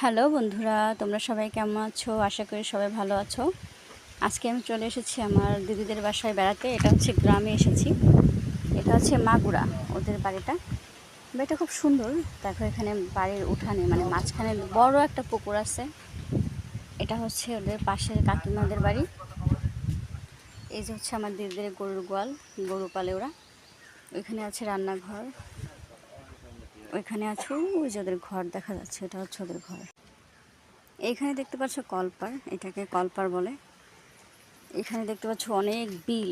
Hello বন্ধুরা, তোমরা সবাই কেমন আছো? আশা করি সবাই ভালো আছো। আজকে আমি চলে এসেছি আমার দিদিদের বাসায় বেড়াতে। এটা হচ্ছে গ্রামে এসেছি। এটা হচ্ছে মাগুরা ওদের বাড়িটা। বাড়িটা খুব সুন্দর। দেখো এখানে বাড়ির উঠানে মানে মাঝখানে বড় একটা পুকুর আছে। এটা হচ্ছে ওদের পাশের কাকিমাদের বাড়ি। এই যে হচ্ছে আমার দিদিদের গরুর গোয়াল, গরু পালে ওরা। ওইখানে আছে রান্নাঘর, ওইখানে আছে ওই যে ওদের ঘর দেখা যাচ্ছে, এটা হচ্ছে ওদের ঘর। এইখানে দেখতে পাচ্ছ কলপার, এটাকে কলপার বলে। এখানে দেখতে পাচ্ছ অনেক বিল।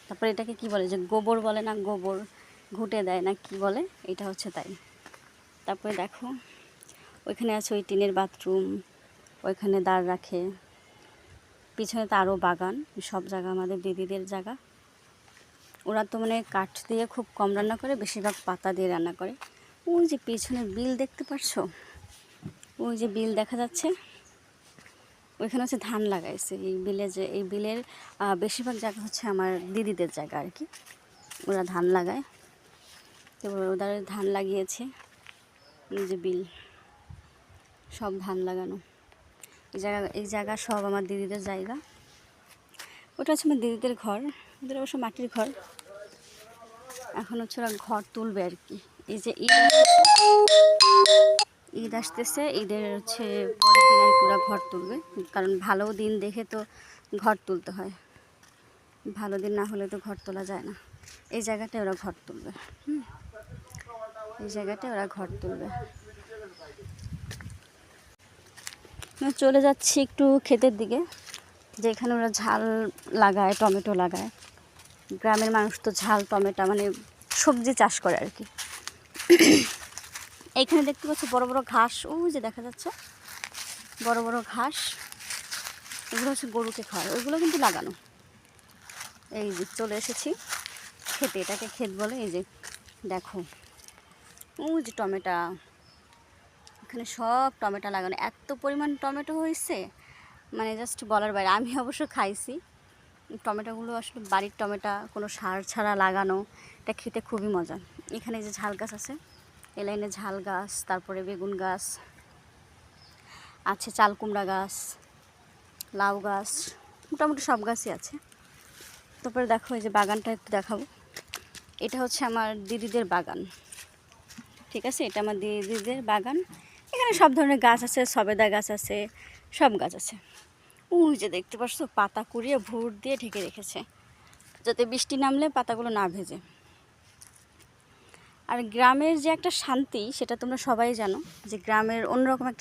তারপরে এটাকে কি বলে, যে গোবর বলে না, গোবর ঘুটে দেয় না কি বলে, এটা হচ্ছে তাই। তারপরে দেখো ওইখানে আছে ওই টিনের বাথরুম, ওইখানে দাঁড় রাখে। পিছনে তো আরও বাগান, সব জায়গা আমাদের দিদিদের জায়গা। ওরা তো মানে কাঠ দিয়ে খুব কম রান্না করে, বেশিরভাগ পাতা দিয়ে রান্না করে। ওই যে পিছনে বিল দেখতে পাচ্ছ, ওই যে বিল দেখা যাচ্ছে, ওইখানে হচ্ছে ধান লাগাইছে। এই বিলে যে এই বিলের বেশিরভাগ জায়গা হচ্ছে আমার দিদিদের জায়গা আর কি। ওরা ধান লাগায়, তো ওদের ধান লাগিয়েছে। এই যে বিল, সব ধান লাগানো। এই জায়গা সব আমার দিদিদের জায়গা। ওটা হচ্ছে আমার দিদিদের ঘর, ওদের অবশ্য মাটির ঘর। এখন হচ্ছে ওরা ঘর তুলবে আর কি। এই যে ঈদ আসতেছে, ঈদের হচ্ছে পরের দিন আর কি ওরা ঘর তুলবে। কারণ ভালো দিন দেখে তো ঘর তুলতে হয়, ভালো দিন না হলে তো ঘর তোলা যায় না। এই জায়গাটায় ওরা ঘর তুলবে। এই জায়গাটায় ওরা ঘর তুলবে। চলে যাচ্ছি একটু ক্ষেতের দিকে, যেখানে ওরা ঝাল লাগায়, টমেটো লাগায়। গ্রামের মানুষ তো ঝাল টমেটো মানে সবজি চাষ করে আর কি। এইখানে দেখতে পাচ্ছ বড় বড় ঘাস, ওই যে দেখা যাচ্ছে বড় বড় ঘাস, এগুলো হচ্ছে গরুকে খাওয়ায়, ওইগুলো কিন্তু লাগানো। এই যে চলে এসেছি খেতে, এটাকে ক্ষেত বলে। এই যে দেখো ওই যে টমেটো, এখানে সব টমেটো লাগানো, এত পরিমাণ টমেটো হয়েছে মানে জাস্ট বলার বাইরে। আমি অবশ্য খাইছি টমেটোগুলো, আসলে বাড়ির টমেটো, কোনো সার ছাড়া লাগানো, এটা খেতে খুবই মজা। এখানে যে ঝাল গাছ আছে, এই লাইনে ঝাল গাছ, তারপরে বেগুন গাছ আছে, চাল কুমড়া গাছ, লাউ গাছ, মোটামুটি সব গাছই আছে। তারপরে দেখো এই যে বাগানটা একটু দেখাবো। এটা হচ্ছে আমার দিদিদের বাগান, ঠিক আছে? এটা আমার দিদিদের বাগান। এখানে সব ধরনের গাছ আছে, সবেদা গাছ আছে, সব গাছ আছে। ওই যে দেখতে পাচ্ছ পাতা কুড়িয়ে ভুর দিয়ে ঢেকে রেখেছে, যাতে বৃষ্টি নামলে পাতাগুলো না ভেজে। আর গ্রামের যে একটা শান্তি, সেটা তোমরা সবাই জানো, যে গ্রামের অন্যরকম একটা